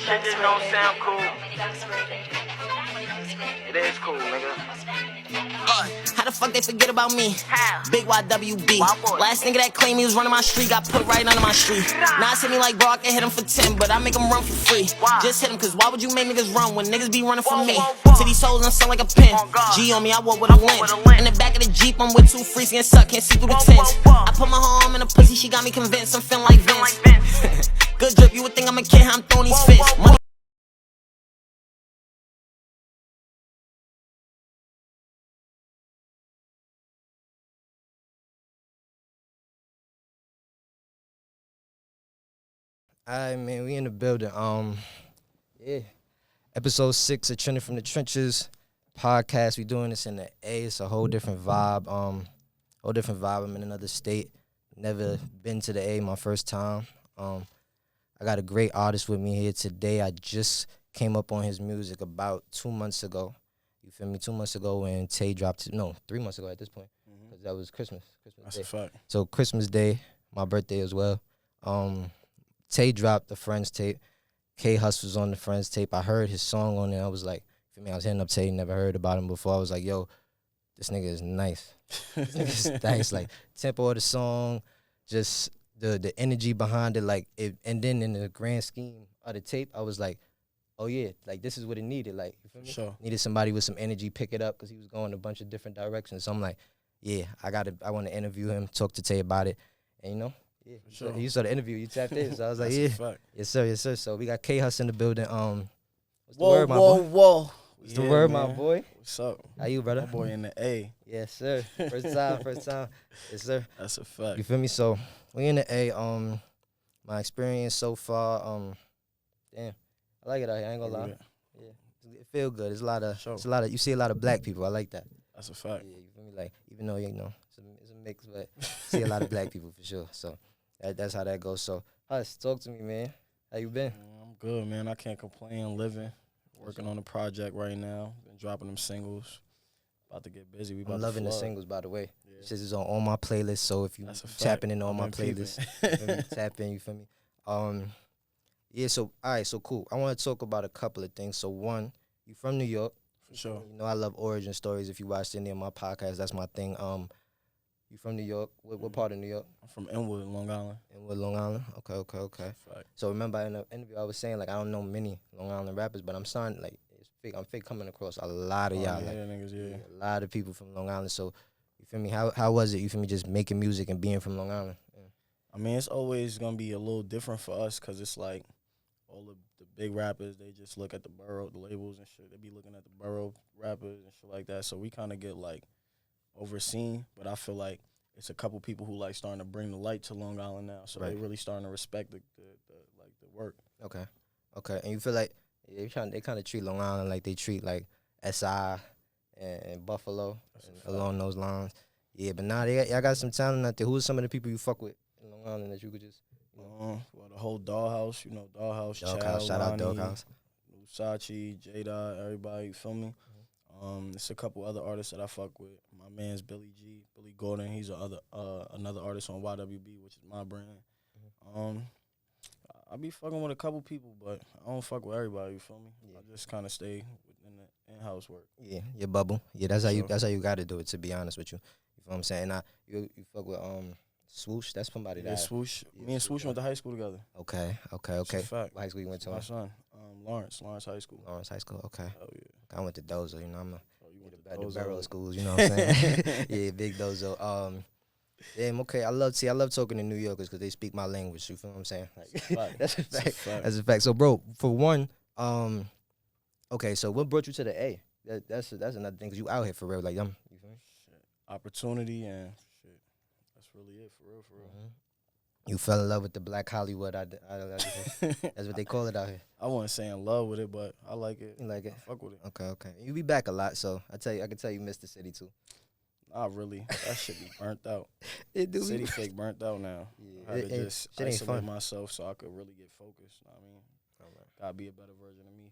shit just don't sound cool. It is cool, nigga. How the fuck they forget about me? How? Big YWB. Wild boy. Last nigga that claimed he was running my street got put right under my street. Now it's hit me like, bro, I can hit him for 10, but I make him run for free. Why? Just hit him, cause why would you make niggas run when niggas be running for Whoa, me? whoa, whoa. To these hoes and sound like a pin. Oh, God. G on me, I walk with a with a lens. lens. In the back of the Jeep, I'm with two freaks and suck, can't see through the Whoa, tents. whoa, whoa. I put my arm in a pussy, she got me convinced I'm feeling like Feel Vince. like Vince. Good drip, you would think I'm a kid, how I'm throwing these Whoa, fists. whoa, whoa. Money. Alright, man, we in the building. Yeah. Episode 6 of Trending from the Trenches podcast. We doing this in the A. It's a whole different vibe. Whole different vibe. I'm in another state. Never been to the A, my first time. I got a great artist with me here today. I just came up on his music about 2 months ago. You feel me? 2 months ago when Tay dropped, 3 months ago at this point. Because that was Christmas That's Day. a fact. So Christmas Day, my birthday as well. Tay dropped the Friends tape. K-Hus was on the Friends tape. I heard his song on there. I was like, for me, I was hitting up Tay, never heard about him before. I was like, yo, this nigga is nice. This nigga is nice. Like, tempo of the song, just the energy behind it, like, it, and then in the grand scheme of the tape, I was like, oh, yeah, like, this is what it needed. Like, you feel me? Sure. Needed somebody with some energy, pick it up, because he was going a bunch of different directions. So I'm like, yeah, I want to interview him, talk to Tay about it, and, you know, yeah, Sure. you saw the interview, you tapped in, so I was like, That's yeah. a fact. Yes, sir, yes, sir. So we got K-Hus in the building. What's the Whoa, word, my whoa, boy? whoa. What's the word, my boy? What's up? How you, brother? My boy in the A. Yes, sir. First time. Yes, sir. That's a fact. You feel me? So we in the A. My experience so far, damn, I like it out here. I ain't gonna lie. Yeah, it feel good. Sure. You see a lot of black people. I like that. That's a fact. Yeah, you feel me? Like, even though, you know, it's a mix, but see a lot of black people for sure. So that's how that goes. So, Hus, talk to me, man. How you been? I'm good, man. I can't complain. Living, working on a project right now. Been dropping them singles. About to get busy. We about I'm to loving the flood. singles, by the way. Yeah. This is on all my playlists, so if you That's a fact. tapping in on I've my been playlist, peeping. you feel me? Tap in, you feel me? Yeah, so, all right, so cool. I want to talk about a couple of things. So, one, you from New York. For sure. You know I love origin stories. If you watched any of my podcasts, that's my thing. You from New York? What part of New York? I'm from Inwood, Long Island. Inwood, Long Island? Okay. Fact. So, remember in the interview I was saying, like, I don't know many Long Island rappers, but I'm starting, like, I'm fake coming across a lot of y'all. Yeah, Like, niggas, yeah. a lot of people from Long Island. So, you feel me? How was it? You feel me? Just making music and being from Long Island. Yeah. I mean, it's always going to be a little different for us because it's like all the big rappers, they just look at the borough, the labels and shit. They be looking at the borough rappers and shit like that. So we kind of get, like, overseen. But I feel like it's a couple people who, like, starting to bring the light to Long Island now. So Right. they really starting to respect the work. Okay. And you feel like they kind of treat Long Island like they treat, like, SI and Buffalo and along those lines. Yeah, but now y'all got some talent out there. Who are some of the people you fuck with in Long Island that you could just, you know? Well, the whole Dollhouse, you know, Dollhouse, Doghouse, shout out Doghouse. Sachi, Jada, everybody, you feel me? It's a couple other artists that I fuck with. My man's Billy Gordon. He's another artist on YWB, which is my brand. I be fucking with a couple people, but I don't fuck with everybody. You feel me? Yeah. I just kind of stay within the in-house work. Yeah, your bubble. Yeah, that's how Sure. you got to do it. To be honest with you, you feel what I'm saying? Now you fuck with Swoosh. That's somebody Yeah, that. Swoosh. Yeah, Me and Swoosh. Swoosh went to high school together. Okay. That's a fact. What high school you went to? My son, Lawrence High School. Lawrence High School. Okay. Hell yeah. I went to Dozo. You know, I'm Oh, you went to the Dozo. barrel schools. You know what I'm saying? Yeah, big Dozo. Damn. Okay. I love talking to New Yorkers because they speak my language. You feel what I'm saying? Like, that's a fact. That's a fact. So, bro, for one, okay. So, what brought you to the A? That's another thing because you out here for real. Like, you feel me? Shit. Opportunity and shit. That's really it, for real. Mm-hmm. You fell in love with the Black Hollywood. That's what they call it out here. I wasn't saying love with it, but I like it. You like it? I fuck with it. Okay. You be back a lot, so I can tell you miss the city too. Not really. That shit be burnt out. It do. City fake burnt out now. Yeah, I had to just shit ain't isolate fun. myself so I could really get focused. Know what I mean, gotta be a better version of me.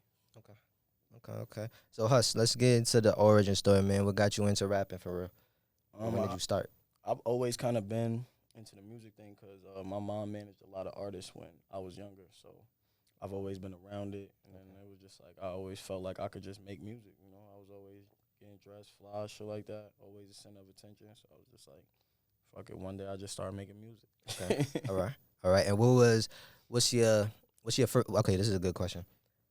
Okay. So, Hus, let's get into the origin story, man. What got you into rapping for real? When did you start? I've always kind of been into the music thing because my mom managed a lot of artists when I was younger. So I've always been around it, and then it was just like I always felt like I could just make music. You know, I was always getting dressed, fly, shit like that. Always a center of attention. So I was just like, fuck it. One day I just started making music. Okay. All right. And what's your first? Okay, this is a good question.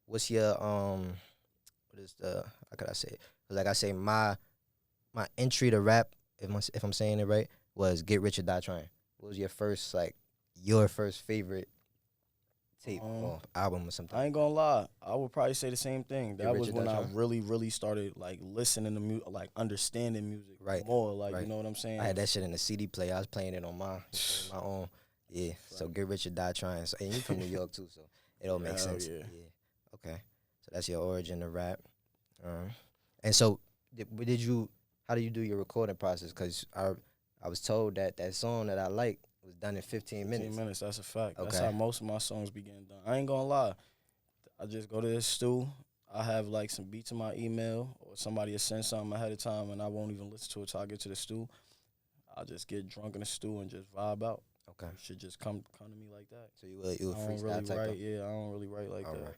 What's your what is the, how could I say it? 'Cause like I say, my entry to rap, if I'm saying it right, was Get Rich or Die Trying. What was your first favorite tape or album or something? I ain't gonna lie, I would probably say the same thing. Get That Rich was or when Die I Trying? really started like listening to music, like understanding music Right, more. Like right. you know what I'm saying? I had that shit in the CD player. I was playing it on my own. Yeah. So Get Rich or Die Trying. So, and you from New York too, so it all makes Hell sense. yeah. Okay. So that's your origin to rap. And so how do you do your recording process? Because I was told that song that I like was done in 15 minutes. 15 minutes, that's a fact. Okay. That's how most of my songs be getting done. I ain't gonna lie. I just go to this stew. I have like some beats in my email, or somebody will send something ahead of time, and I won't even listen to it till I get to the stew. I just get drunk in the stew and just vibe out. Okay. It should just come to me like that. So you a I don't freestyle really type write. of? Yeah, I don't really write like All that. right.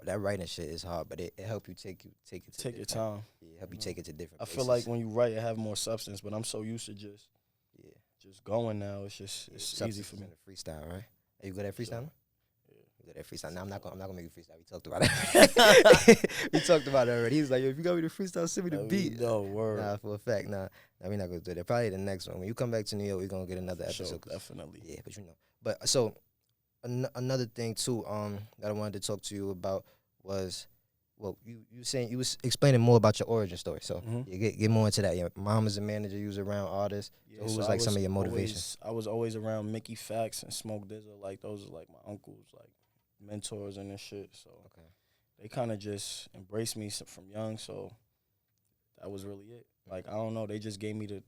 That writing shit is hard, but it help you take it to Take your different- time. Yeah, help you take it to different I places. feel like when you write, it have more substance, but I'm so used to just yeah, going now. It's just it's easy substance for me. in the freestyle, right? Are you good at freestyling? Yeah. You good at freestyle? Now I'm not gonna make you freestyle. We talked about it. We talked about it already. He's like, yo, if you got me to freestyle, send me the beat. No word. Nah, for a fact, nah, we're not gonna do that. Probably the next one. When you come back to New York, we're gonna get another Sure, episode. definitely. Yeah, but you know. But so another thing too, that I wanted to talk to you about was, well, you saying you was explaining more about your origin story. So yeah, get more into that. Your mom was a manager. You was around artists. Yeah, so who so was I like some of your motivations? I was always around Mickey Fax and Smoke Dizzle. Like those are like my uncles, like mentors and this shit. So they kind of just embraced me from young. So that was really it. Like I don't know, they just gave me the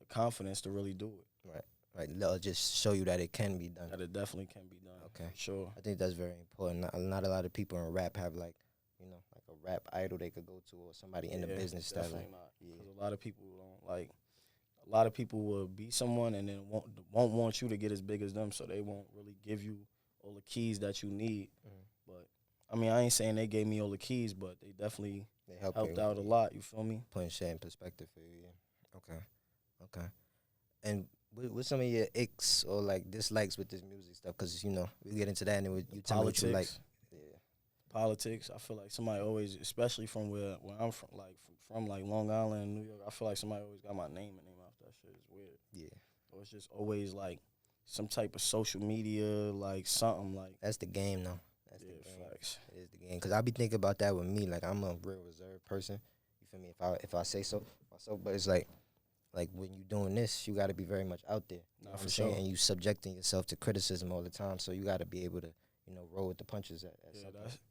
confidence to really do it. Right. They'll just show you that it can be done. That it definitely can be done. Okay. For sure. I think that's very important. Not a lot of people in rap have like a rap idol they could go to, or somebody in the business that Definitely like. not. Because a lot of people don't like. A lot of people will be someone and then won't want you to get as big as them, so they won't really give you all the keys that you need. But I mean, I ain't saying they gave me all the keys, but they definitely helped out a lot. You feel me? Putting shit in perspective for you. Yeah. Okay. And what's some of your icks or like dislikes with this music stuff? Because we get into that and you tell me what you like. Politics. I feel like somebody always, especially from where I'm from, from Long Island, New York. I feel like somebody always got my name off that shit. It's weird. Yeah. Or it's just always like some type of social media, like something like. That's the game, though. That's the game. Facts. It is the game. Because I be thinking about that with me. Like, I'm a real reserved person. You feel me? If I say so. But it's like when you doing this, you got to be very much out there. You know what I'm saying? And you subjecting yourself to criticism all the time. So you got to be able to, roll with the punches.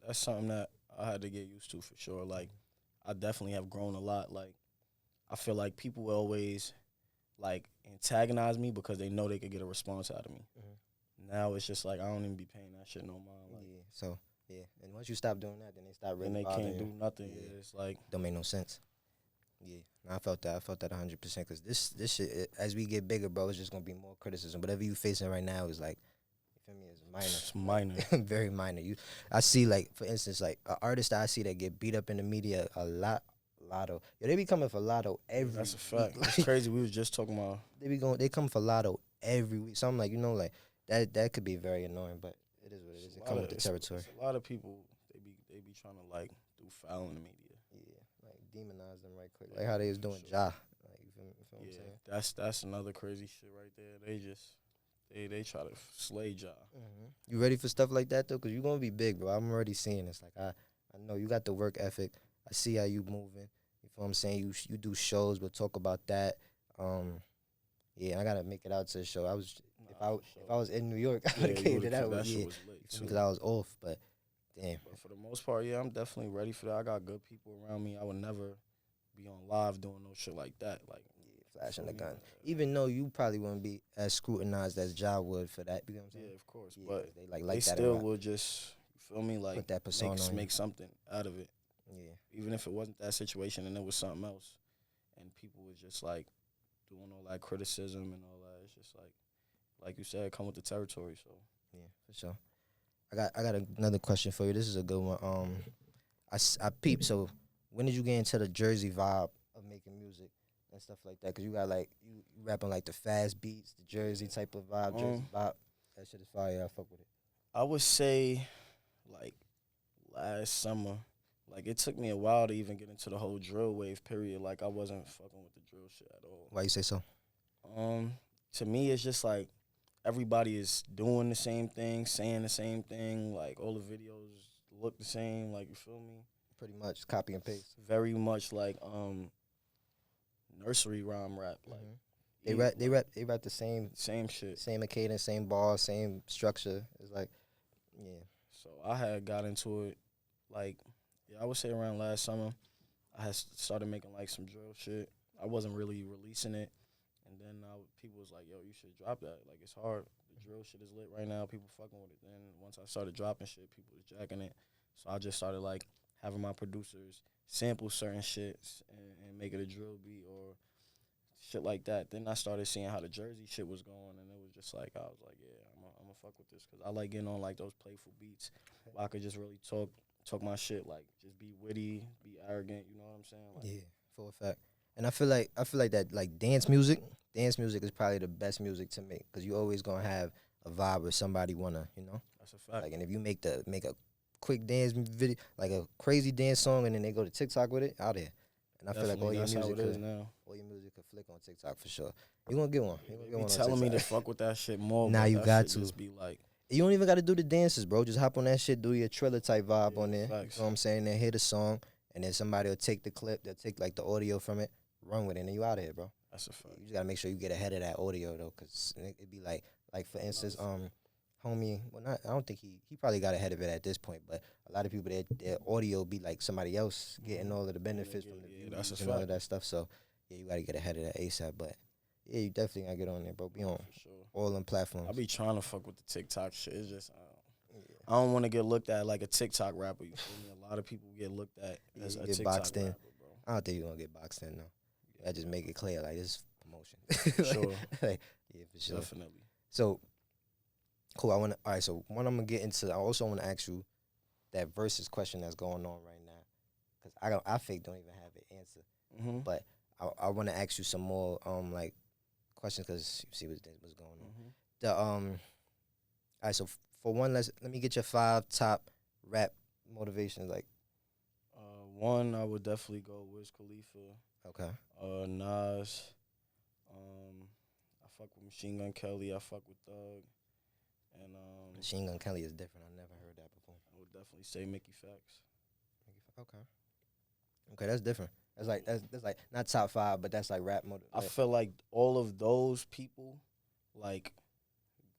That's something that I had to get used to for sure. Like, I definitely have grown a lot. Like, I feel like people will always, like, antagonize me because they know they could get a response out of me. Now it's just like I don't even be paying that shit no mind. Like, So, and once you stop doing that, then they stop really and they bothering can't you. do nothing. Yeah. It's like Don't make no sense. Yeah, I felt that 100% because this shit, as we get bigger, bro, it's just gonna be more criticism. Whatever you facing right now is like, you feel me, is minor. It's minor. Very minor. I see, like, for instance, like an artist that I see that get beat up in the media a lot. Lotto, they be coming for Lotto every. That's a fact. week. It's crazy. We was just talking about. They come for Lotto every week. So I'm like, like that could be very annoying, but it is what it is. It comes with the territory. It's a lot of people they be trying to like do foul in the media. Yeah, like demonize them right quick, like how they was doing Ja. Like you feel what I'm saying? That's another crazy shit right there. They just they try to slay Ja. You ready for stuff like that though? Cause you're gonna be big, bro. I'm already seeing this. Like I know you got the work ethic. I see how you moving. You feel what I'm saying? You do shows. We'll talk about that. Yeah, I gotta make it out to the show. If I was in New York, I would have came to that one. Yeah, because I was off. But damn. But for the most part, yeah, I'm definitely ready for that. I got good people around me. I would never be on live doing no shit like that. Like flashing the gun. Even though you probably wouldn't be as scrutinized as Ja would for that. You know what I'm saying? Yeah, of course. Yeah, but they like they that still will just, you feel me? Like put that persona on make something out of it. Yeah. Even if it wasn't that situation and it was something else, and people was just like doing all that criticism and all that, it's just like you said, come with the territory. So yeah, for sure. I got another question for you. This is a good one. I peeped. So when did you get into the Jersey vibe of making music and stuff like that? Cause you got like you rapping like the fast beats, the Jersey type of vibe, Jersey vibe. That shit is fire. I fuck with it. I would say, like, last summer. Like, it took me a while to even get into the whole drill wave period. Like, I wasn't fucking with the drill shit at all. Why you say so? To me, it's just like everybody is doing the same thing, saying the same thing. Like, all the videos look the same. Like, you feel me? Pretty much copy and paste. Very much like nursery rhyme rap. Like They rap the same shit. same cadence, same ball, same structure. It's like, yeah. So I had got into it, like, I would say around last summer. I had started making like some drill shit. I wasn't really releasing it, and then people was like, "Yo, you should drop that. Like, it's hard. The drill shit is lit right now. People fucking with it." Then once I started dropping shit, people was jacking it. So I just started like having my producers sample certain shits and make it a drill beat or shit like that. Then I started seeing how the Jersey shit was going, and it was just like, I was like, yeah, I'm gonna fuck with this, because I like getting on like those playful beats where I could just really talk my shit, like just be witty, be arrogant, you know what I'm saying? Like, Yeah, for a fact. And I feel like that like dance music is probably the best music to make, because you always gonna have a vibe where somebody wanna, that's a fact. like, and if you make a quick dance video, like a crazy dance song, and then they go to TikTok with it, out there. And I feel like all your music could flick on TikTok for sure. You gonna get one. You be telling me to fuck with that shit more. Now you got to. Just be like, you don't even got to do the dances, bro. Just hop on that shit, do your Triller type vibe on there. Facts. You know what I'm saying? Then hit a song, and then somebody will take the clip, they'll take like the audio from it, run with it, and then you out of here, bro. that's a fact. You just gotta make sure you get ahead of that audio though, cause it'd be like for instance, homie, I don't think he probably got ahead of it at this point, but a lot of people their audio be like somebody else getting all of the benefits from the views and all of that stuff. So yeah, you gotta get ahead of that ASAP. But yeah, you definitely gotta get on there, bro. Be on all them platforms. I be trying to fuck with the TikTok shit. It's just I don't want to get looked at like a TikTok rapper. You feel me? A lot of people get looked at as a TikTok boxed in. rapper, bro. I don't think you're gonna get boxed in though. I just make it clear like this is promotion. Sure. Like, yeah, for sure. Definitely. So cool. All right. So one I'm gonna get into. I also want to ask you that versus question that's going on right now, because I fake don't even have an answer. Mm-hmm. But I want to ask you some more like questions, because you see what's going on. Mm-hmm. The all right. So for one, let me get your 5 top rap motivations. Like, one, I would definitely go Wiz Khalifa. okay. Nas. I fuck with Machine Gun Kelly. I fuck with Thug. And Machine Gun Kelly is different. I never heard that before. I would definitely say Mickey Facts. Okay, that's different. That's like not top 5, but that's like rap mode. I feel like all of those people, like,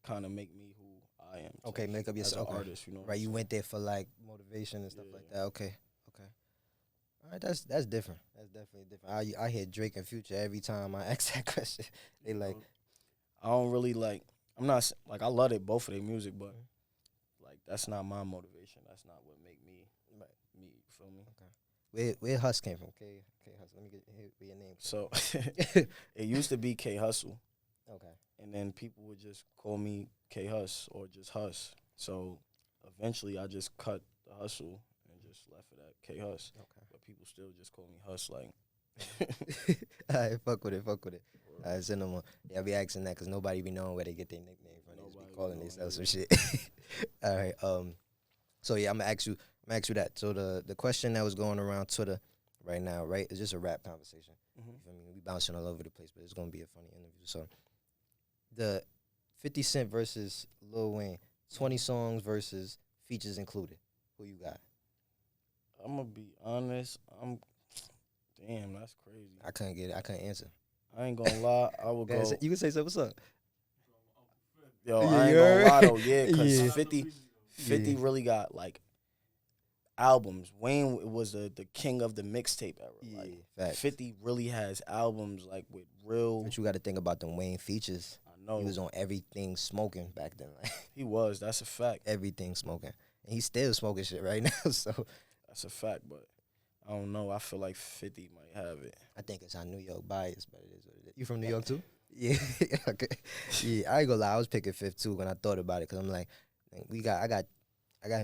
kind of make me who I am. Okay, make up yourself. As an artist, you know. Right, you went there for like motivation and stuff like that. Okay. All right, that's different. That's definitely different. I hear Drake and Future every time I ask that question. They like, I don't really like. I'm not like, I love it, both of their music, but like, that's not my motivation. That's not what make me me. You feel me? Okay. Where Hus came from? K Hustle. Let me get your name. So it used to be K Hustle. Okay. And then people would just call me K Hus or just Hus. So eventually I just cut the hustle and just left it at K Hus. Okay. But people still just call me Hus, like. All right, fuck with it. All right, send them on. Yeah, I be asking that because nobody be knowing where they get their nickname from. They just be calling themselves some shit. All right. So yeah, I'm gonna ask you that. So the question that was going around Twitter right now, right, is just a rap conversation. Mm-hmm. You feel me? We bouncing all over the place, but it's gonna be a funny interview. So the 50 Cent versus Lil Wayne, 20 songs versus features included. Who you got? I'm gonna be honest. Damn, that's crazy. I couldn't get it. I couldn't answer. I ain't gonna lie. I would go. You can say something. What's up? Yo, I ain't gonna lie though. Yeah, because Yeah. 50 really got like albums. Wayne was the king of the mixtape era. Like, facts. 50 really has albums like with real. But you got to think about them Wayne features. I know He was on everything smoking back then. Like, he was. That's a fact. everything smoking. And he's still smoking shit right now. So That's a fact. But I don't know. I feel like 50 might have it. I think it's our New York bias, but it is what it is. You from New York too? Yeah. Okay. Yeah, I ain't gonna lie. I was picking 5th too when I thought about it, because I'm like, I got I got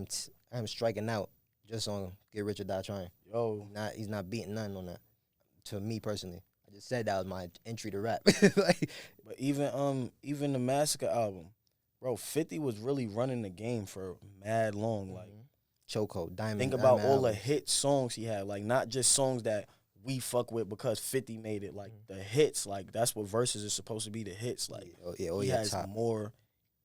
him striking out just on Get Rich or Die Trying. Yo, He's not beating none on that. To me personally, I just said that was my entry to rap. Like, but even the Massacre album, bro, 50 was really running the game for mad long. Like, Chokehold, Diamond. think about Diamond all the albums. hit songs he had. Like, not just songs that we fuck with because 50 made it. Like, the hits. Like, that's what verses is supposed to be, the hits. Like, he has top. more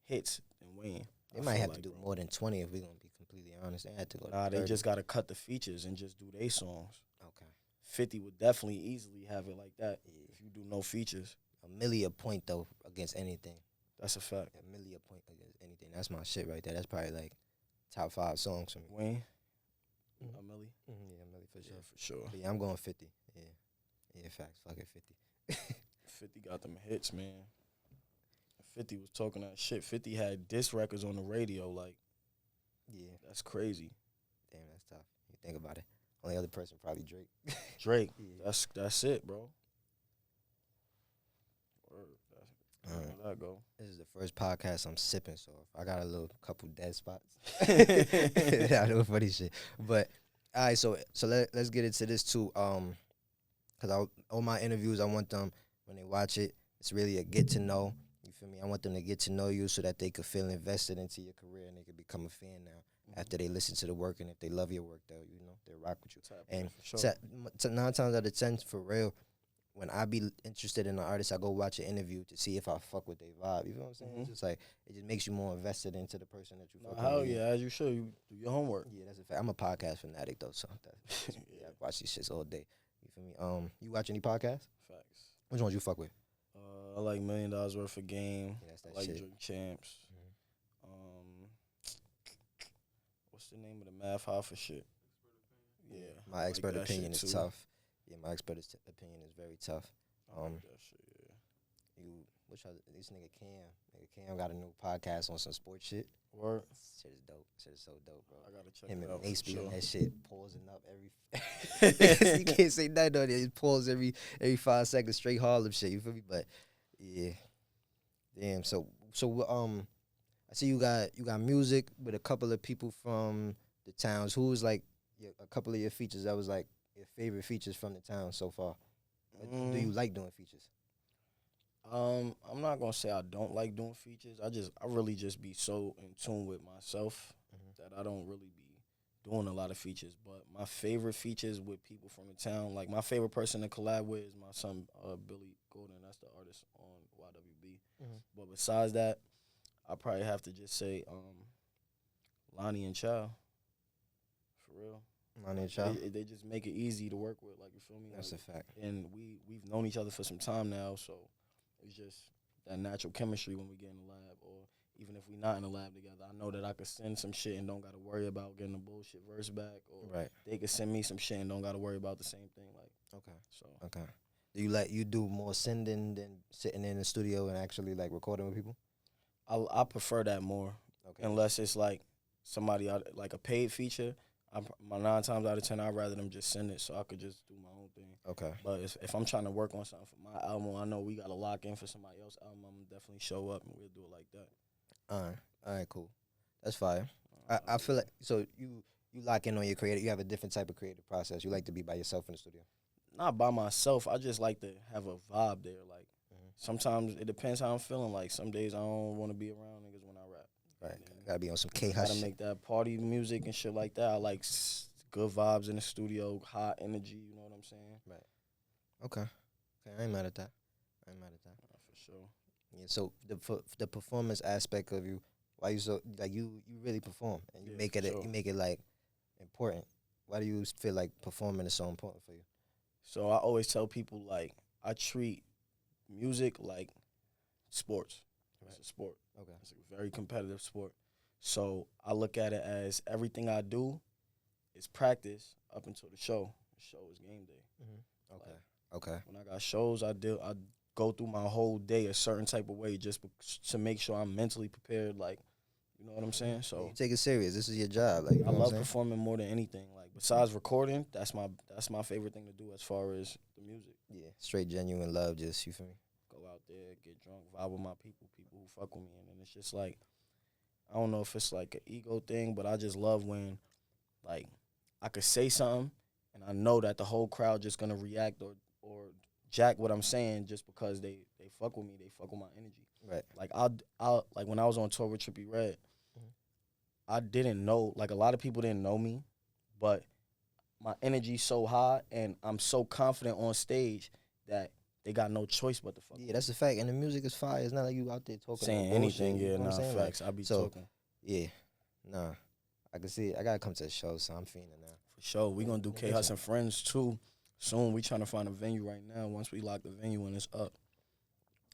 hits than Wayne. They I might feel have like, to do bro. more than 20 if we're going to be completely honest. They had to go Nah, to they 30. just got to cut the features and just do their songs. Okay. 50 would definitely easily have it like that if you do no features. A milli a point, though, against anything. That's a fact. A milli a point against anything. That's my shit right there. That's probably, like, top 5 songs for me. Wayne, Mhm. a Millie. Yeah, a milli for sure. Yeah, for sure. But yeah, I'm going 50. Yeah, facts. Fuck it, 50. 50 got them hits, man. 50 was talking that shit. 50 had diss records on the radio. Like, Yeah. that's crazy. Damn, that's tough. You think about it. Only other person probably Drake. Drake, Yeah. that's it, bro. Word. That's Alright. where that go. This is the first podcast I'm sipping, so if I got a little couple dead spots. I know funny shit. But all right, so let's get into this too. Cause all my interviews, I want them when they watch it, it's really a get to know. You feel me? I want them to get to know you so that they could feel invested into your career and they could become a fan now. After they listen to the work, and if they love your work, they'll rock with you. And for sure. 9 times out of 10, for real, when I be interested in an artist, I go watch an interview to see if I fuck with their vibe. You know what I'm saying? It's just like, it just makes you more invested into the person that you fuck with. Hell yeah, as you should. You do your homework. Yeah, that's a fact. I'm a podcast fanatic though, so yeah, I watch these shits all day. You feel me? You watch any podcasts? Facts. Which ones you fuck with? I like $1 Million Worth of Game. Yeah, that's that I like shit. Drink Champs. What's the name of the Math Hoffa shit? Yeah. My I like expert that opinion shit is too. tough. Yeah, my expert opinion is very tough. I like that shit, yeah. Which other, this nigga Cam got a new podcast on some sports shit. Word. Shit is dope. Shit is so dope, bro. I gotta check Him it and out. Mace for be sure. on that shit, pausing up every. You can't say nothing on it. He pause every 5 seconds, straight Harlem shit. You feel me? But yeah, damn. So I see you got music with a couple of people from the towns. Who was like a couple of your features that was like your favorite features from the town so far? Do you like doing features? I'm not gonna say I don't like doing features. I really just be so in tune with myself that I don't really be doing a lot of features. But my favorite features with people from the town, like my favorite person to collab with is my son Billy Golden. That's the artist on YWB. But besides that, I probably have to just say Lonnie and Chow. For real. Lonnie and Chow? They just make it easy to work with. Like, you feel me? That's like, a fact. And we've known each other for some time now, so it's just that natural chemistry when we get in the lab, or even if we not in the lab together. I know that I could send some shit and don't got to worry about getting a bullshit verse back, or Right. they could send me some shit and don't got to worry about the same thing. Like, Okay. so Okay. Do you do more sending than sitting in the studio and actually like recording with people? I prefer that more, Okay. unless it's like somebody like a paid feature. My 9 times out of 10, I'd rather them just send it so I could just do my own thing. Okay. But if I'm trying to work on something for my album, I know we got to lock in for somebody else's album, I'm going to definitely show up and we'll do it like that. All right, cool. That's fire. I feel like, so you lock in on your creative, you have a different type of creative process. You like to be by yourself in the studio. Not by myself. I just like to have a vibe there. Like, sometimes it depends how I'm feeling. Like, some days I don't want to be around niggas when I rap. Right. Gotta be on some K Gotta Hush. make that party music and shit like that. I like good vibes in the studio, high energy, you know what I'm saying? Right. Okay. I ain't mad at that. For sure. Yeah. So the performance aspect of you, why you so like you really perform and you Yeah, make for it sure. you make it like important. Why do you feel like performing is so important for you? So I always tell people, like, I treat music like sports. It's a sport. Okay. It's a very competitive sport. So I look at it as everything I do is practice up until the show. The show is game day. Okay. When I got shows, I go through my whole day a certain type of way just to make sure I'm mentally prepared. Like, you know what I'm saying? So You take it serious. This is your job. Like, you know I what I'm love saying? performing more than anything. Like, besides recording, that's my favorite thing to do as far as the music. Yeah. Straight genuine love. Just, you feel me? Go out there, get drunk, vibe with my people who fuck with me, and then it's just like I don't know if it's like an ego thing, but I just love when, like, I could say something and I know that the whole crowd just gonna react or jack what I'm saying just because they fuck with me, they fuck with my energy. Right. Like I'll like when I was on tour with Trippie Redd, I didn't know, like a lot of people didn't know me, but my energy's so high and I'm so confident on stage that they got no choice but to fuck. Yeah, that's a fact. And the music is fire. It's not like you out there talking Saying no bullshit, anything, you yeah, know what I'm nah, saying? facts. I be talking. Yeah, nah. I can see it. I gotta come to the show, so I'm feeling now. For sure. We gonna do K Hus and Friends too soon. We trying to find a venue right now. Once we lock the venue and it's up.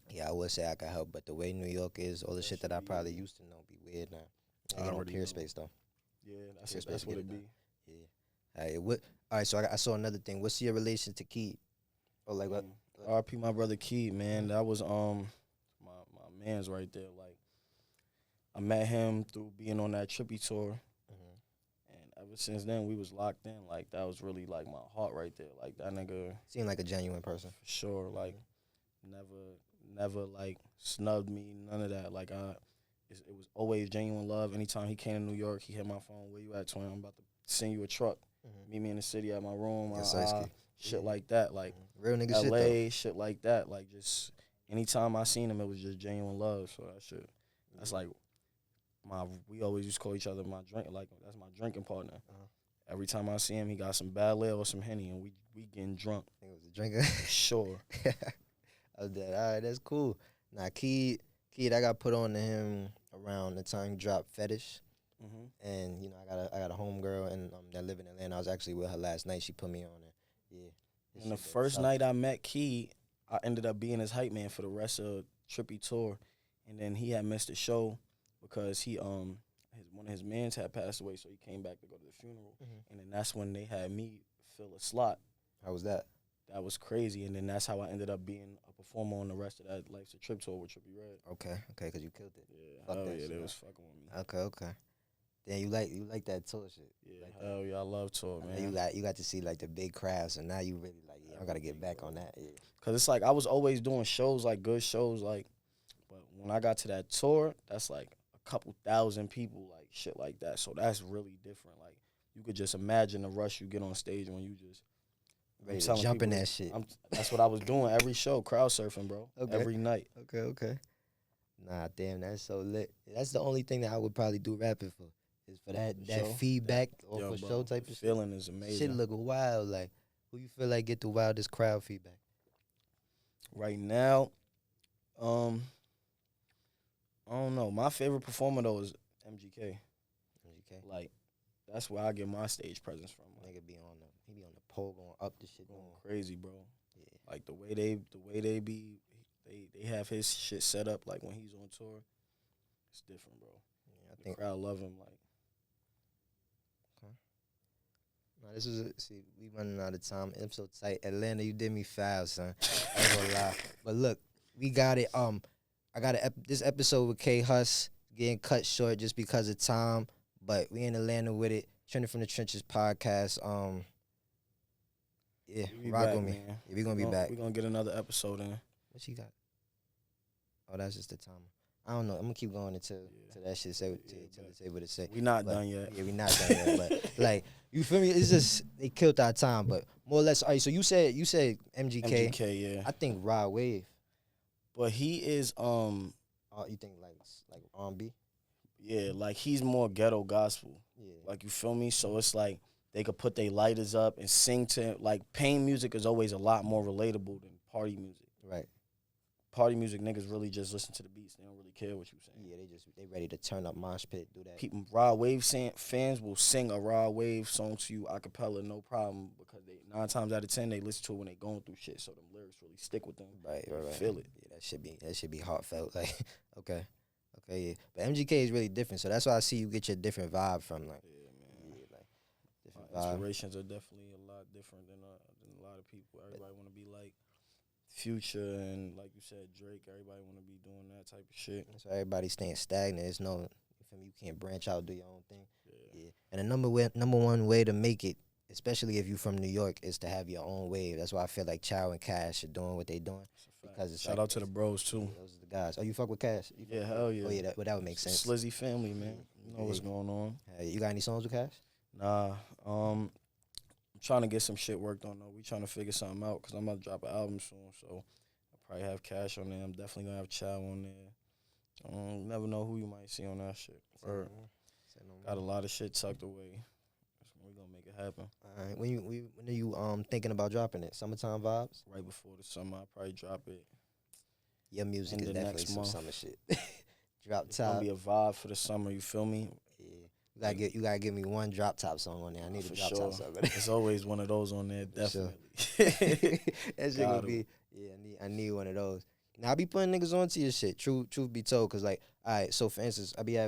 Yeah, I would say I could help, but the way New York is, all the shit that I probably used to know be weird now. I get no already peer know. space though. Yeah, that's Peer space what get it be. done. Yeah. All right, so I saw another thing. What's your relation to Keed? Or like what? RP my brother Keed, man. That was my man's right there. Like I met him through being on that Trippie tour. And ever since then we was locked in. Like that was really like my heart right there. Like that nigga Seemed like a genuine person. for sure. Like never like snubbed me, none of that. Like it was always genuine love. Anytime he came to New York, he hit my phone. Where you at, twin? I'm about to send you a truck. Meet me in the city at my room. Shit like that. Like Real nigga LA, shit though. shit like that. Like just anytime I seen him, it was just genuine love. So that shit, that's like we always used to call each other my drink. Like that's my drinking partner. Every time I see him, he got some bad or some Henny, and we getting drunk. I think it was a drinker. Sure. I was dead. All right, that's cool. Nah, Keed, I got put on to him around the time he dropped Fetish. And, you know, I got a homegirl and that live in Atlanta. I was actually with her last night. She put me on it. Yeah. And the first night I met Key, I ended up being his hype man for the rest of Trippie tour. And then he had missed the show because one of his mans had passed away, so he came back to go to the funeral. And then that's when they had me fill a slot. How was that? That was crazy. And then that's how I ended up being a performer on the rest of that Life's a Trip tour with Trippie Redd. Okay, because you killed it. Yeah, Fuck hell that yeah, shit, they man. was fucking with me. Okay. Then you like that tour shit. Yeah, like hell yeah, I love tour, man. You got to see like the big crowds, so now you really like, I gotta get back on that. Yeah. Cause it's like I was always doing shows, like good shows, like, but when I got to that tour, that's like a couple thousand people, like shit like that. So that's really different. Like you could just imagine the rush you get on stage when you just Ready to jump in people, that shit. That's what I was doing every show, crowd surfing, bro. Okay. Every night. Okay. Nah, damn, that's so lit. That's the only thing that I would probably do rapping for. Is for that Show? feedback or Yo, for bro, show type the of shit. feeling is amazing. Shit look wild. Like, who you feel like get the wildest crowd feedback? Right now, I don't know. My favorite performer though is MGK. MGK. Like, that's where I get my stage presence from. Like, Nigga he be on the pole going up the shit. going crazy, bro. Yeah. Like the way they be, they have his shit set up. Like when he's on tour, it's different, bro. Yeah, I The think. crowd love him. Like, Nah, we running out of time. I'm so tight. Atlanta, you did me foul, son. I ain't gonna lie. But look, we got it. I got this episode with K Hus getting cut short just because of time. But we in Atlanta with it. Trending from the Trenches podcast. Yeah, we rock back, with me. man. Yeah, we gonna be back. We gonna get another episode in. What she got? Oh, that's just the timer. I don't know. I'm gonna keep going until that shit say what it say. We not done yet. Yeah, we not done yet. But like, you feel me? It's just they killed our time, but more or less. All right. So you said MGK. MGK, yeah. I think Rod Wave. But he is You think like R&B? yeah, like he's more ghetto gospel. Yeah. Like you feel me? So it's like they could put their lighters up and sing to like pain music is always a lot more relatable than party music. Right. Party music niggas really just listen to the beats. They don't really care what you saying. Yeah, they ready to turn up mosh pit, do that. People, Rod Wave fans will sing a Rod Wave song to you a cappella, no problem, because they 9 times out of 10 they listen to it when they going through shit, so them lyrics really stick with them. Right. Feel it. Yeah, that should be heartfelt. Like, okay, yeah. But MGK is really different, so that's why I see you get your different vibe from like. Yeah, man. Yeah, like different My vibe. inspirations are definitely a lot different than a lot of people. Everybody want to be like Future and like you said Drake. Everybody want to be doing that type of shit. So everybody's staying stagnant. It's no, you feel me? You can't branch out, do your own thing. Yeah. And the number one way to make it especially if you from New York, is to have your own wave. That's why I feel like Chow and Cash are doing what they doing. Because it's Shout like, out to the bros too. those are the guys. Oh, you fuck with Cash? You Yeah, fuck hell with- yeah. Oh yeah, that would make sense. Slizzy family, man. You know what's going on. You got any songs with Cash? Nah, I'm trying to get some shit worked on though. We trying to figure something out because I'm about to drop an album soon, so I'll probably have Cash on there. I'm definitely gonna have Chow on there. You never know who you might see on that shit. Got a lot of shit tucked away. We gonna make it happen. All right. When are you thinking about dropping it? Summertime vibes? Right before the summer, I'll probably drop it. Your music End is of definitely next some month. summer shit. Drop It's gonna top. be a vibe for the summer. You feel me? Yeah. You gotta give me one drop top song on there. I need For a drop sure. top song. It's always one of those on there, For sure. definitely. That shit gonna Got 'em. be. Yeah, I need one of those. Now I be putting niggas onto your shit. Truth be told, cause like, all right. So for instance, I be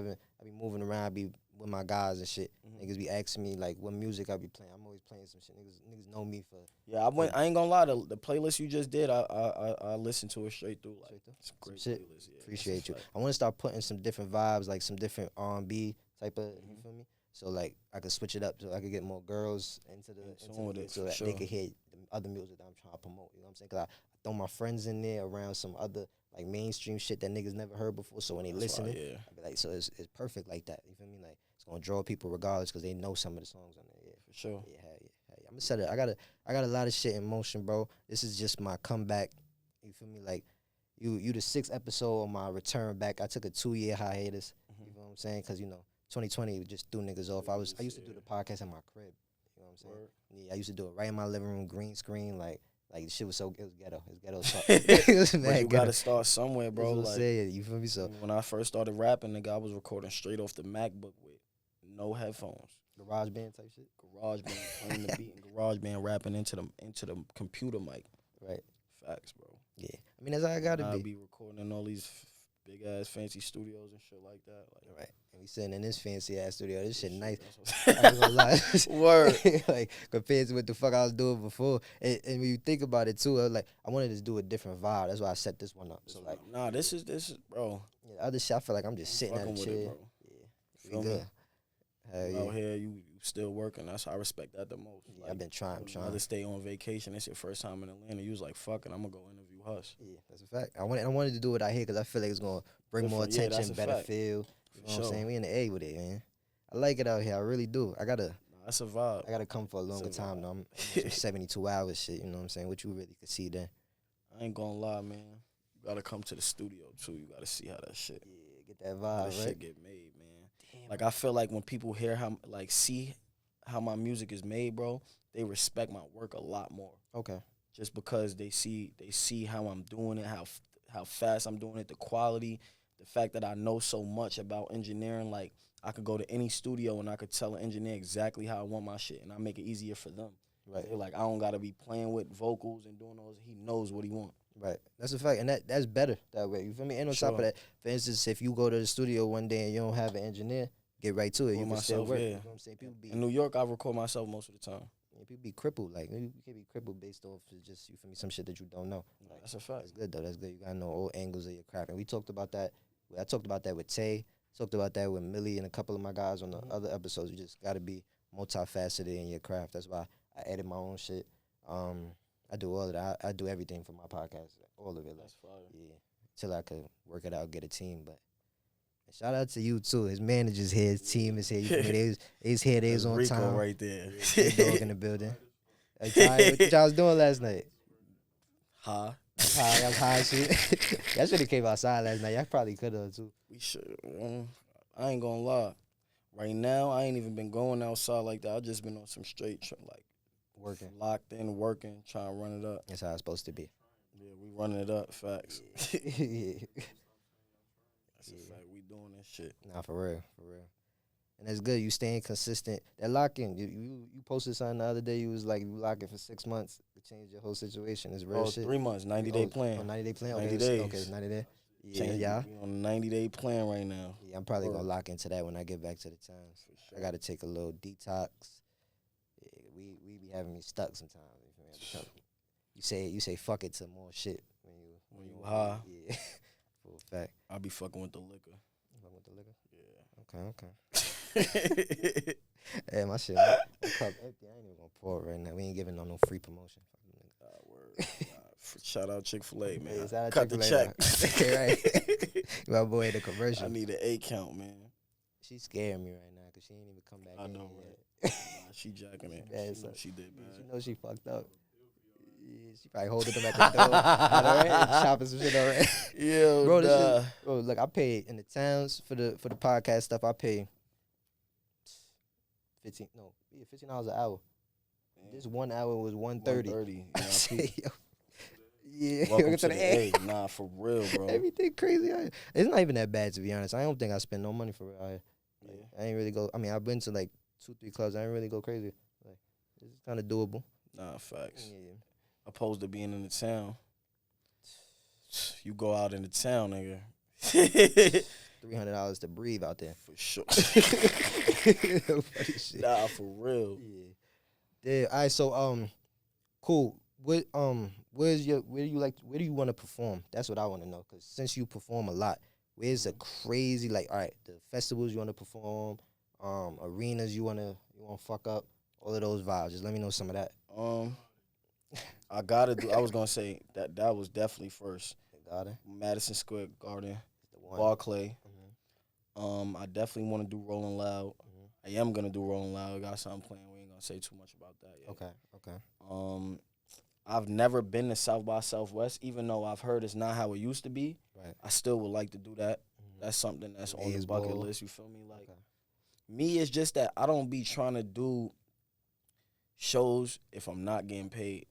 moving around. I be with my guys and shit. Niggas be asking me like what music I be playing. I'm always playing some shit. Niggas know me for. Yeah, I ain't gonna lie. The playlist you just did, I listened to it straight through. Like, it's a great shit. playlist. Yeah, Appreciate that's a you. fact. I want to start putting some different vibes, like some different R&B type of. You feel me? So like I could switch it up so I could get more girls into the tune with it, so for that they sure. could hear the other music that I'm trying to promote. You know what I'm saying? Cause I throw my friends in there around some other like mainstream shit that niggas never heard before. So when they That's why, listening, yeah. I be like, so it's perfect like that. You feel me? Like it's gonna draw people regardless because they know some of the songs on there. Yeah, For sure. yeah, hell yeah. I'm gonna set it. I got a lot of shit in motion, bro. This is just my comeback. You feel me? Like you the 6th episode of my return back. I took a 2-year hiatus. You know what I'm saying? Cause 2020 just threw niggas off. I used to do the podcast in my crib. You know what I'm saying? Yeah, I used to do it right in my living room, green screen, like the shit was so it was ghetto. It was ghetto. It was But mad you ghetto. gotta start somewhere, bro. That's what I'm Like, saying, you feel me? So when I first started rapping, nigga, I was recording straight off the MacBook with no headphones. garage band type shit. GarageBand playing the beat and GarageBand rapping into the computer mic. Right. Facts, bro. Yeah. I mean that's how I gotta I'll be. be recording in all these big ass fancy studios and shit like that. Like, Right. And we sitting in this fancy ass studio. This shit nice. that's I ain't gonna lie. Word. Like compared to what the fuck I was doing before. And when you think about it too, I was like I wanted to do a different vibe. That's why I set this one up. So like Nah, this is bro. yeah, the other shit I feel like I'm just sitting at a Fucking with chair. it, bro. Yeah. Feel We me? good. Hell You yeah. out here, you still working. That's I respect that the most. Yeah, I've been trying. I'm trying. To stay on vacation. It's your first time in Atlanta. You was like, fuck it, I'm gonna go interview Hush. Yeah, that's a fact. I wanted to do it out here because I feel like it's gonna bring more Different. Yeah, that's attention, a better fact. feel. You know what I'm sure. saying? We in the A with it, man. I like it out here. I really do. I gotta That's a vibe. come for a longer It's a time though. I'm some 72 hours shit. You know what I'm saying? What you really could see then. I ain't gonna lie, man. You gotta come to the studio too. You gotta see how that shit. Yeah, get that How vibe that right. shit get made, man. Like I feel like when people hear see how my music is made, bro, they respect my work a lot more. Okay. Just because they see how I'm doing it, how fast I'm doing it, the quality, the fact that I know so much about engineering. Like I could go to any studio and I could tell an engineer exactly how I want my shit, and I make it easier for them. Right. They're like, I don't gotta be playing with vocals and doing those. He knows what he wants. Right. That's a fact. And that's better that way. You feel me? And on top of Sure. that, for instance, if you go to the studio one day and you don't have an engineer, get right to it. You For can still myself, work. yeah. You know what I'm saying? People be In New York, I record myself most of the time. people be crippled. Like you can be crippled based off of just you feel me, some shit that you don't know. Like, That's a fact. that's good though. That's good. You gotta know all angles of your craft. And we talked about that. I talked about that with Tay. Talked about that with Millie and a couple of my guys on the other episodes. You just gotta be multifaceted in your craft. That's why I edit my own shit. I do all of that. I do everything for my podcast. All of it. Like, That's fire. yeah. Till I could work it out, get a team. But shout out to you too. His manager's here, his team is here. You feel me? They was here, they was on Rico time. right there. Big dog in the building. Like, what y'all was doing last night? Huh? That's high shit. That should have came outside last night. Y'all probably could have too. We should. I ain't gonna lie. Right now, I ain't even been going outside like that. I just been on some straight, Working. locked in, working, trying to run it up. That's how it's supposed to be. Yeah, we running it up. Facts. Yeah. That's a fact. We doing this shit. Nah, for real, for real. And that's good. You staying consistent. That lock-in. You posted something the other day. You was like, you lock in for 6 months to change your whole situation. It's real Oh, shit. 3 months, 90-day plan. 90-day plan? 90 Okay, days. Okay, it's 90 days. Yeah, Change- yeah. We on a 90-day plan right now. Yeah, I'm probably Word. gonna lock into that when I get back to the towns. For I gotta take a little detox. Yeah, we be having me stuck sometimes. You feel me? You say fuck it to more shit when you high. Yeah, for a fact. I be fucking with the liquor. Fuck with the liquor. Yeah. Okay. Hey, my shit. My cup empty. I ain't even gonna support right now. We ain't giving no free promotion. Word. Shout out Chick-fil-A, man. Yeah, shout out Cut the Chick-fil-A, check. right. My boy, the commercial. I need an A count, man. She scaring me right now because she ain't even come back I in know, yet. right? Nah, she jacking it. Bad, She so- know she did, man. She knows she fucked up. Yeah, she probably holding them at the door. Right? Chopping some shit already. Yo, Bro, this nah. shit, bro, look, I paid in the towns for the podcast stuff. I pay $15 an hour. This 1 hour was $130. 130. I say, yo, yeah, Welcome to the the A. Nah, for real, bro. Everything crazy. It's not even that bad, to be honest. I don't think I spend no money for it out here. Like, Yeah. I ain't really go. I mean, I've been to like 2-3 clubs. I ain't really go crazy. Like, it's kind of doable. Nah, facts. Yeah. Opposed to being in the town. You go out in the town, nigga. $300 to breathe out there. For sure. Funny shit. Nah, for real. Yeah. All right. So cool. Where do you want to perform? That's what I want to know. Cause since you perform a lot, where's the crazy all right, the festivals you want to perform, arenas you wanna fuck up, all of those vibes. Just let me know some of that. I was gonna say that was definitely first. Got it. Madison Square Garden, The one. Barclay. Mhm. I definitely want to do Rolling Loud. I am gonna do Rolling Loud. I got something planned. We ain't gonna say too much about that yet. Okay. I've never been to South by Southwest, even though I've heard it's not how it used to be. Right. I still would like to do that. Mm-hmm. That's something that's on the Maze bucket Bowl. list. You feel me? Like Okay. me, it's just that I don't be trying to do shows if I'm not getting paid,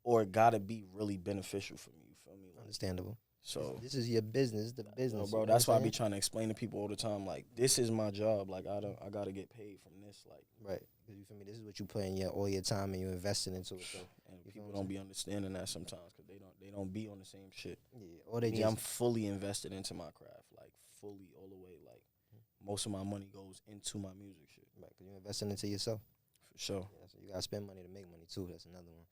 or it gotta be really beneficial for me. You feel me? Like, Understandable. so, This is your business, the business. bro, you know that's what why I I'm be saying? trying to explain to people all the time. Like, this is my job. Like, I gotta get paid from this. Like, Right. 'Cause you feel me? This is what you put in all your time and you investing into it. So and You feel people what I'm don't be understanding that sometimes because they don't be on the same shit. yeah, or they Me, just I'm fully invested into my craft, like fully all the way. Like most of my money goes into my music shit, right, 'cause you're investing into yourself. for sure. Yeah, so you gotta spend money to make money too. That's another one.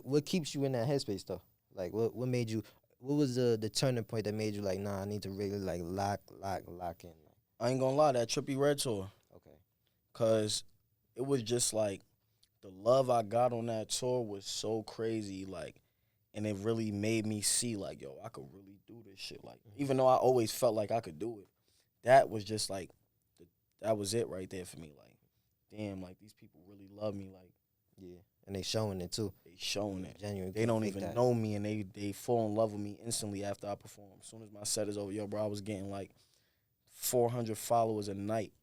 What keeps you in that headspace though? Like what made you? What was the turning point that made you like, nah, I need to really like lock in? I ain't gonna lie, that Trippie Red tour, Okay. cause it was just like the love I got on that tour was so crazy, like, and it really made me see like, yo, I could really do this shit. Like, even though I always felt like I could do it, that was just like, that was it right there for me. Like, damn, like these people really love me. Like, Yeah, and they showing it too. they showing it. Genuine. They don't even know me, and they fall in love with me instantly after I perform. As soon as my set is over, yo, bro, I was getting like 400 followers a night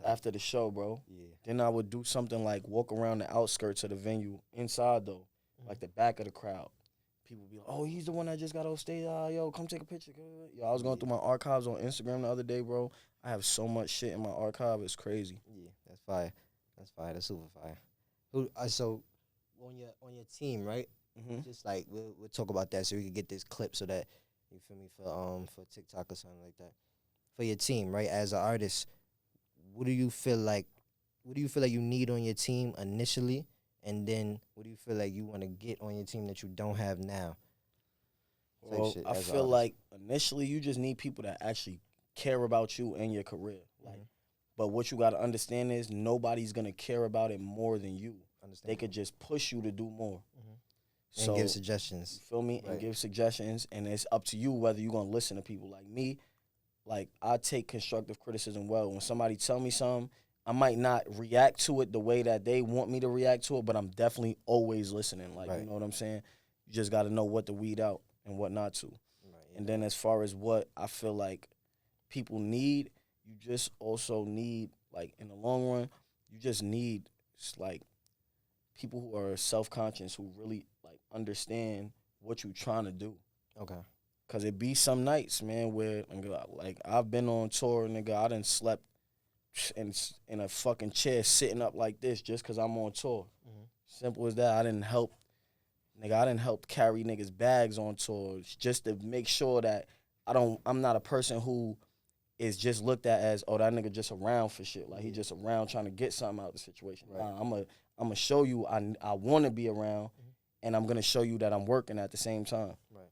after the show, bro. Yeah. Then I would do something like walk around the outskirts of the venue, inside though, like the back of the crowd. People be like, oh, he's the one that just got on stage. Yo, come take a picture. Yo, I was going through my archives on Instagram the other day, bro. I have so much shit in my archive. It's crazy. Yeah, that's fire. That's fire. That's super fire. So on your team, right? Mm-hmm. Just like we'll talk about that so we can get this clip so that you feel me for TikTok or something like that. For your team, right? As an artist, what do you feel like you need on your team initially, and then what do you feel like you want to get on your team that you don't have now? Type Well, shit I as an feel artist. like initially you just need people that actually care about you and your career. Like, but what you got to understand is nobody's gonna care about it more than you. Understand? They could just push you to do more. And So give you suggestions. feel me? Right. And give suggestions, and it's up to you whether you're gonna listen to people like me. Like, I take constructive criticism well. When somebody tell me something, I might not react to it the way that they want me to react to it, but I'm definitely always listening. Like, Right. you know what I'm saying? You just got to know what to weed out and what not to. Right, yeah. And then as far as what I feel like people need, you just also need, like, in the long run, you just need, like, people who are self-conscious, who really, like, understand what you're trying to do. Okay. Because it be some nights, man, where, like, I've been on tour, nigga, I done slept in a fucking chair sitting up like this just because I'm on tour. Simple as that. I didn't help carry niggas' bags on tour just to make sure that I'm not a person who is just looked at as, oh, that nigga just around for shit. Like, he just around trying to get something out of the situation. Right. Nah, I'm gonna show you I want to be around, and I'm gonna show you that I'm working at the same time. Right.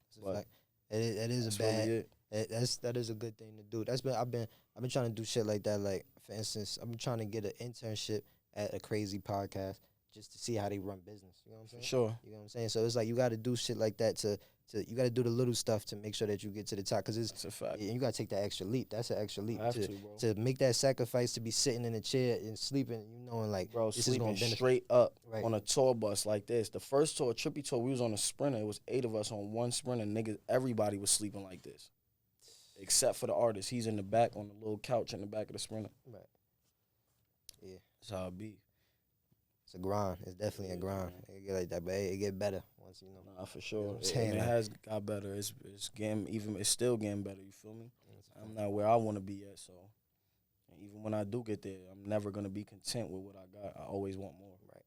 It's a But fact. It is That's a bad. really it. That is a good thing to do. I've been trying to do shit like that. Like for instance, I'm trying to get an internship at a crazy podcast just to see how they run business. You know what I'm saying? Sure. You know what I'm saying? So it's like you got to do shit like that to you got to do the little stuff to make sure that you get to the top. Because That's a fact. you got to take that extra leap. That's an extra leap I have to, bro. to make that sacrifice to be sitting in a chair and sleeping. You knowing like Bro, this is sleeping going to benefit. straight up Right. on a tour bus like this. The first tour, Trippy tour, we was on a Sprinter. It was 8 of us on one Sprinter. Niggas, everybody was sleeping like this, except for the artist. He's in the back on the little couch in the back of the Sprinter. Right. Yeah. That's how it be. It's a grind. It's definitely a grind. It get like that, but it get better once you know. Nah, for sure. what I'm saying? And it Like- has got better. It's getting even. It's still getting better. You feel me? I'm not where I want to be yet. So, and even when I do get there, I'm never gonna be content with what I got. I always want more. Right.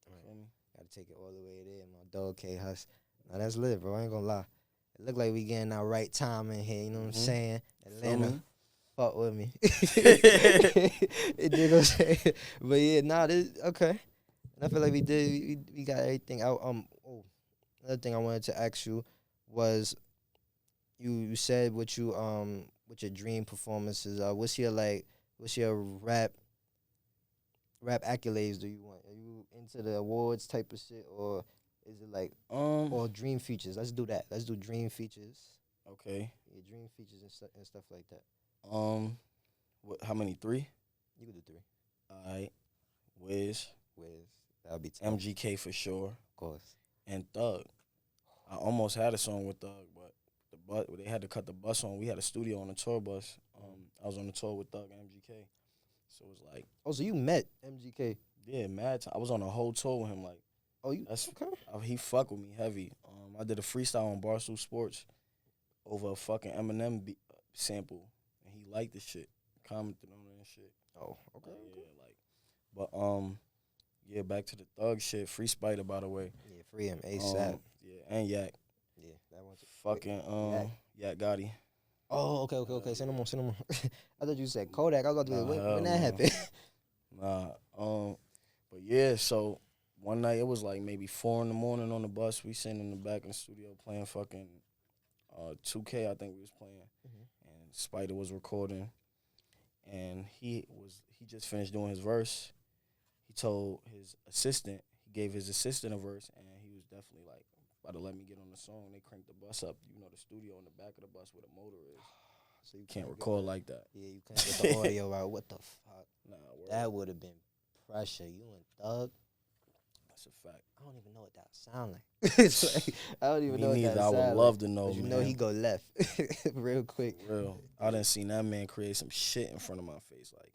You feel me? Got to take it all the way there. My dog K Hus. Now that's lit, bro. I ain't gonna lie. It look like we getting our right time in here. You know what I'm saying? Feel Atlanta. me? Fuck with me. You dig what I'm saying? But yeah, nah, this okay. And I feel like we got everything out. Another thing I wanted to ask you was you said what your dream performances are. What's your rap accolades do you want? Are you into the awards type of shit, or is it like or dream features? Let's do that. Let's do dream features. Okay. Yeah, dream features and stuff like that. What? How many? 3? You can do 3. All right. Wiz, That'll be tough. MGK for sure, Of course. and Thug. I almost had a song with Thug, but they had to cut the bus on. We had a studio on the tour bus. I was on the tour with Thug and MGK, so it was like, Oh, so you met MGK? yeah, mad time. I was on a whole tour with him. Like, Oh, you that's okay? he fuck with me heavy. I did a freestyle on Barstool Sports over a fucking Eminem sample, and he liked the shit, commented on it and shit. Oh, okay. Yeah, back to the Thug shit. Free Spider, by the way. Yeah, free him ASAP. Yeah, and Yak. Yeah, that one's Fucking Yak Gotti. Oh, okay. Say no more. I thought you said Kodak. I was about to be like, Nah, when that hell happened? Nah. But yeah, so one night it was like maybe 4 in the morning on the bus. We sitting in the back in the studio playing fucking 2K, I think we was playing. And Spider was recording. And he just finished doing his verse. He told his assistant, he gave his assistant a verse, and he was definitely like, about to let me get on the song. They cranked the bus up. You know, the studio in the back of the bus where the motor is. So you can't record like that. Yeah, you can't get the audio out. What the fuck? Nah, word. That would have been pressure. You and Thug. That's a fact. I don't even know what that sound like. It's like I don't even Me know what neither. that I would sound love like. to know, But you man. know he go left real quick. Real. I done seen that man create some shit in front of my face. Like,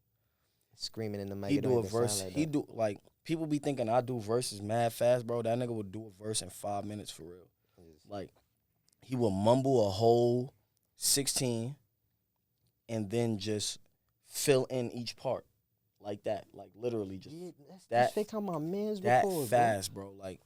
Screaming in the mic. he it don't do a even sound verse. like He that. do, like, people be thinking I do verses mad fast, bro. That nigga would do a verse in 5 minutes for real. Like, he will mumble a whole 16 and then just fill in each part like that. Like, literally just Yeah, that- that's fake how my man's that record, fast, bro. Like,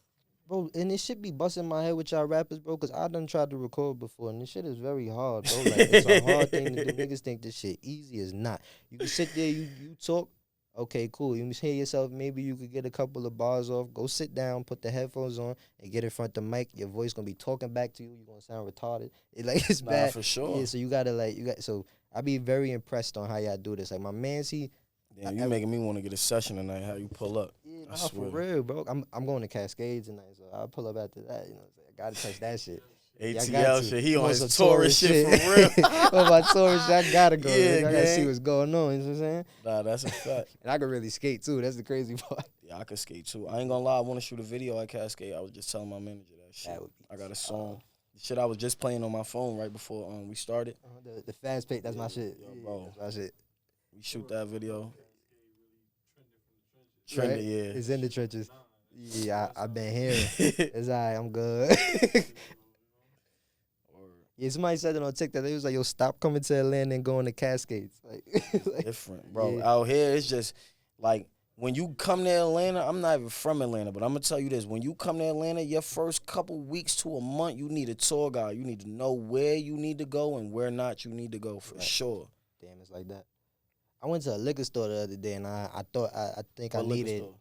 bro. And it should be busting my head with y'all rappers, bro, because I done tried to record before, and this shit is very hard, bro. Like, it's a hard thing to do. Niggas think this shit easy. It's not. You can sit there, you talk. Okay, cool. You hear yourself. Maybe you could get a couple of bars off. Go sit down, put the headphones on, and get in front of the mic. Your voice gonna be talking back to you. You gonna sound retarded. It's nah, bad. for sure. Yeah, so you gotta So I be very impressed on how y'all do this. Like my man's Damn, you making me want to get a session tonight. How you pull up? Yeah, I nah, for swear. real, bro. I'm going to Cascades tonight, so I'll pull up after that. You know, what I'm saying? I gotta touch that shit. Y'all got ATL to. shit. He You on want his some tourist shit for real. On my tourist shit, I gotta go. Yeah, I gotta see gang. what's going on. You know what I'm saying? Nah, that's a fact. And I can really skate too. That's the crazy part. Yeah, I could skate too. I ain't gonna lie, I want to shoot a video at Cascade. I was just telling my manager that shit. That would be I got a song. The shit I was just playing on my phone right before we started. The fast pace, that's my shit. Yo, Yeah, bro. that's my shit. We shoot that video. Right? Trendy, yeah. It's in the trenches. Yeah, I've been hearing. It's all right, I'm good. Yeah, somebody said it on TikTok. They was like, yo, stop coming to Atlanta and going to Cascades. Like, Different, bro. Yeah. Out here, it's just like when you come to Atlanta, I'm not even from Atlanta, but I'm gonna tell you this: when you come to Atlanta, your first couple weeks to a month, you need a tour guide. You need to know where you need to go and where not you need to go for sure. damn, it's like that. I went to a liquor store the other day and I think I What liquor needed. store?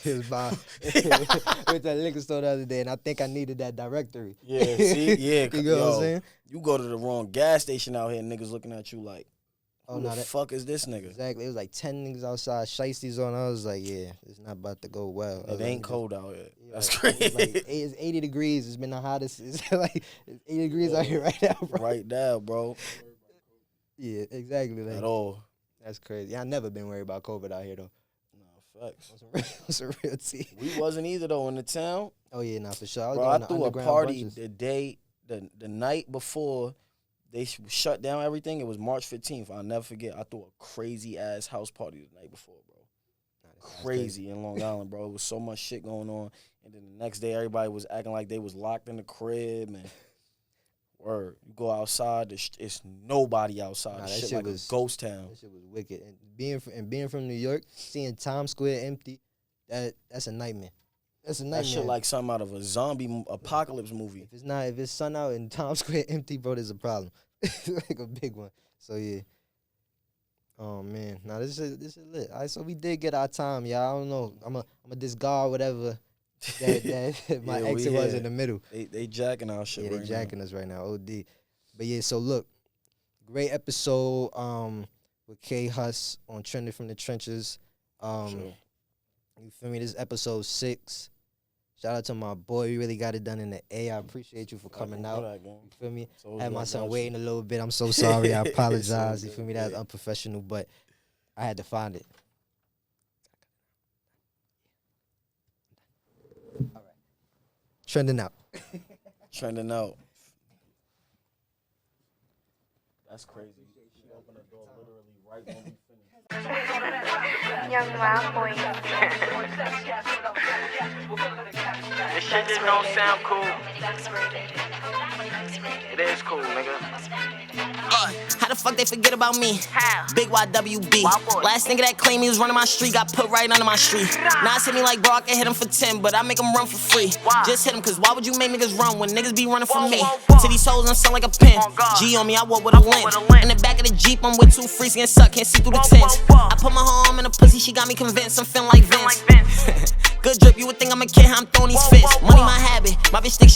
It was by. I went to a liquor store the other day and I think I needed that directory. Yeah, see, yeah, You know what I'm yo, saying? you go to the wrong gas station out here, niggas looking at you like, Oh, Who no, the that, fuck is this nigga? exactly. It was like 10 niggas outside, shiesties on. I was like, yeah, it's not about to go well. It ain't cold out here. That's like, crazy. It's 80 degrees. It's been the hottest. It's like it's 80 degrees out here right now, bro. Right now, bro. Yeah, exactly. Like, At all. that's crazy. Yeah, I never been worried about COVID out here though. Nah, facts. It's a real tea. We wasn't either though in the town. Oh yeah, nah, for sure. I was Bro, doing I the threw a underground party brunches. the night before they shut down everything. It was March 15th. I'll never forget. I threw a crazy ass house party the night before, bro. Crazy in Long Island, bro. It was so much shit going on. And then the next day, everybody was acting like they was locked in the crib. And word, you go outside, it's nobody outside. Nah, The that shit shit like was- a ghost town. That shit was wicked. And being from New York, seeing Times Square empty, that's a nightmare. That's a nightmare. That shit like something out of a zombie apocalypse movie. If it's sun out and Times Square empty, bro, there's a problem. Like a big one. So yeah. Oh man, now this is lit. All right, so we did get our time, y'all. I don't know. I'm a discard whatever that my Yeah, exit we was here. in the middle. They jacking our shit Yeah, right they jacking us right now. OD. But yeah, so look, great episode with K Hus on Trending from the Trenches. Sure. You feel me? This episode 6. Shout out to my boy. We really got it done in the A. I appreciate you for coming out. You feel me? So I had my like son that waiting shit. a little bit. I'm so sorry. I It's apologize. so You feel me? good. That's unprofessional, but I had to find it. All right. Trending out. Trending out. That's crazy. She opened the door literally right when we finished. Young Wild Boy. This shit just don't sound cool. It is cool, nigga. How the fuck they forget about me? How? Big YWB. Wild boy. Last nigga that claimed he was running my street got put right under my street. Now it's hit me like bro, I can hit him for 10, but I make him run for free. Why? Just hit him, cause why would you make niggas run when niggas be running from Whoa, me? whoa, whoa. To these hoes, I'm sound like a pin. On God. G on me, I walk with a limp. with a limp. In the back of the Jeep, I'm with 2 freaks getting sucked, can't see through the Whoa, tents. whoa, whoa. I put my arm in a pussy, she got me convinced I'm feeling like Feel Vince. like Vince. Good drip, you would think I'm a kid, how I'm throwing these Whoa, fists. whoa, Money whoa. my habit, my bitch thinks